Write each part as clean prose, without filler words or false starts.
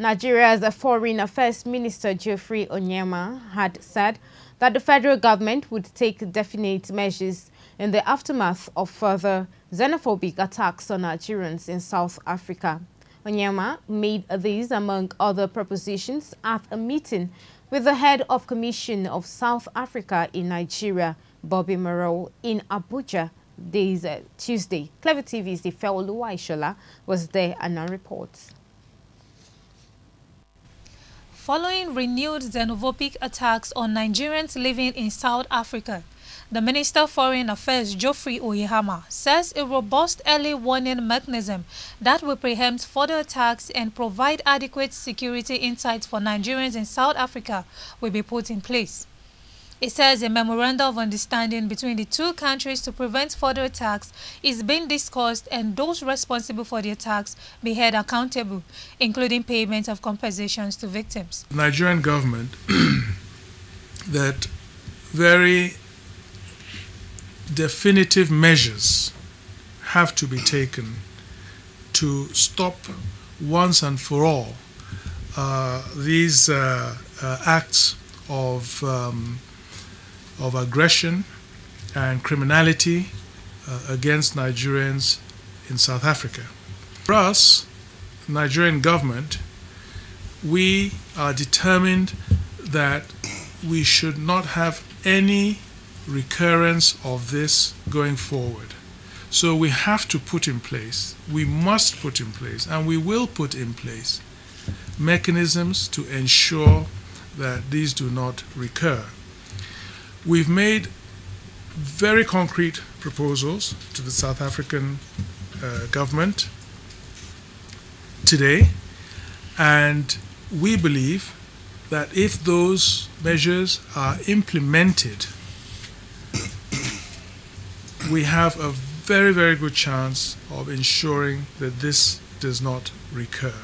Nigeria's Foreign Affairs Minister Geoffrey Onyema had said that the federal government would take definite measures in the aftermath of further xenophobic attacks on Nigerians in South Africa. Onyema made these among other propositions at a meeting with the head of Commission of South Africa in Nigeria, Bobby Moreau, in Abuja this Tuesday. Clever TV's Ifeoluwa Ishola was there and now reports. Following renewed xenophobic attacks on Nigerians living in South Africa, the Minister of Foreign Affairs, Geoffrey Onyema, says a robust early warning mechanism that will preempt further attacks and provide adequate security insights for Nigerians in South Africa will be put in place. It says a memorandum of understanding between the two countries to prevent further attacks is being discussed and those responsible for the attacks be held accountable, including payment of compensations to victims. The Nigerian government that very definitive measures have to be taken to stop once and for all these acts of aggression and criminality against Nigerians in South Africa. For us, the Nigerian government, we are determined that we should not have any recurrence of this going forward. So we have to put in place, we must put in place, and we will put in place mechanisms to ensure that these do not recur. We've made very concrete proposals to the South African government today, and we believe that if those measures are implemented, we have a very, very good chance of ensuring that this does not recur.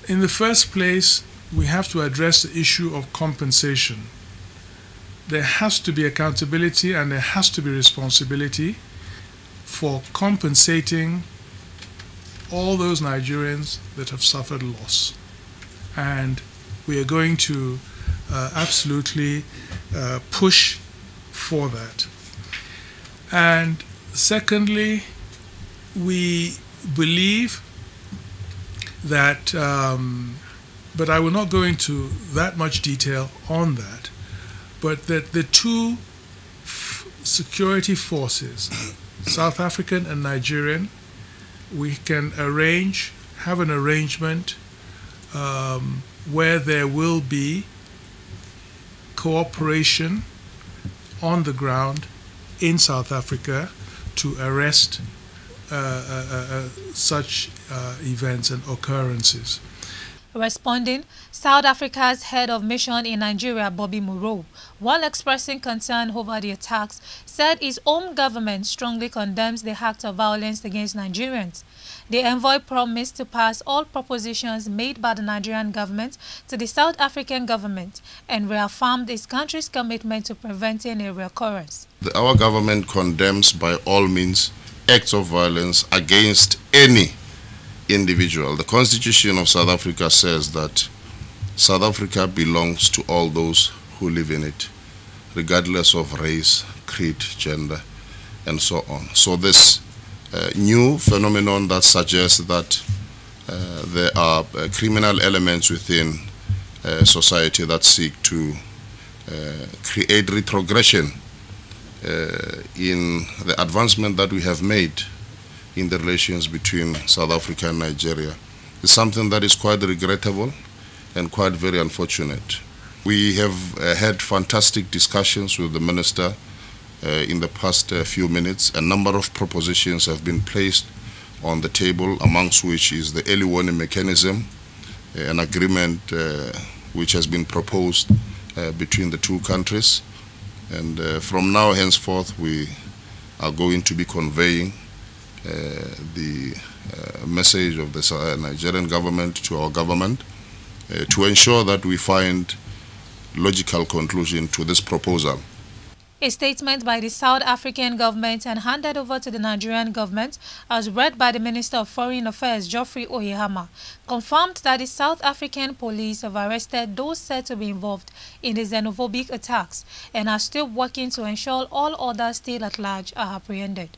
In the first place, we have to address the issue of compensation. There has to be accountability and there has to be responsibility for compensating all those Nigerians that have suffered loss. And we are going to absolutely push for that. And secondly, we believe that, but I will not go into that much detail on that, but that the two security forces, South African and Nigerian, we can have an arrangement where there will be cooperation on the ground in South Africa to arrest such events and occurrences. Responding, South Africa's head of mission in Nigeria, Bobby Moreau, while expressing concern over the attacks, said his own government strongly condemns the act of violence against Nigerians. The envoy promised to pass all propositions made by the Nigerian government to the South African government and reaffirmed his country's commitment to preventing a reoccurrence. Our government condemns by all means acts of violence against any individual. The Constitution of South Africa says that South Africa belongs to all those who live in it, regardless of race, creed, gender, and so on. So this new phenomenon that suggests that there are criminal elements within society that seek to create retrogression in the advancement that we have made in the relations between South Africa and Nigeria is something that is quite regrettable and quite very unfortunate. We have had fantastic discussions with the minister in the past few minutes. A number of propositions have been placed on the table, amongst which is the early warning mechanism, an agreement which has been proposed between the two countries. And from now henceforth, we are going to be conveying the message of the Nigerian government to our government to ensure that we find logical conclusion to this proposal. A statement by the South African government and handed over to the Nigerian government, as read by the Minister of Foreign Affairs Geoffrey Oyehama, confirmed that the South African police have arrested those said to be involved in the xenophobic attacks and are still working to ensure all others still at large are apprehended.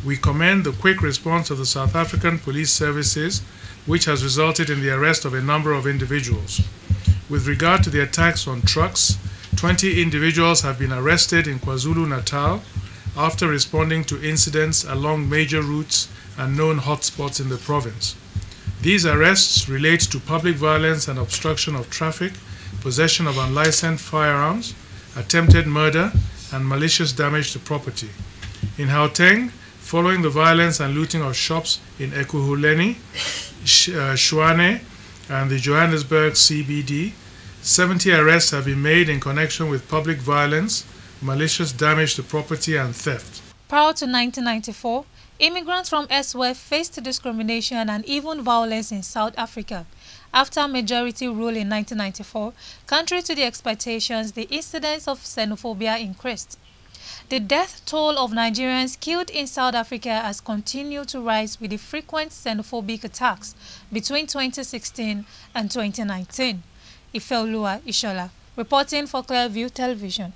We commend the quick response of the South African police services, which has resulted in the arrest of a number of individuals. With regard to the attacks on trucks, 20 individuals have been arrested in KwaZulu-Natal after responding to incidents along major routes and known hotspots in the province. These arrests relate to public violence and obstruction of traffic, possession of unlicensed firearms, attempted murder, and malicious damage to property. In Gauteng, following the violence and looting of shops in Ekurhuleni, Tshwane, and the Johannesburg CBD, 70 arrests have been made in connection with public violence, malicious damage to property, and theft. Prior to 1994, immigrants from elsewhere faced discrimination and even violence in South Africa. After majority rule in 1994, contrary to the expectations, the incidence of xenophobia increased. The death toll of Nigerians killed in South Africa has continued to rise with the frequent xenophobic attacks between 2016 and 2019. Ifelua Ishola, reporting for Clearview Television.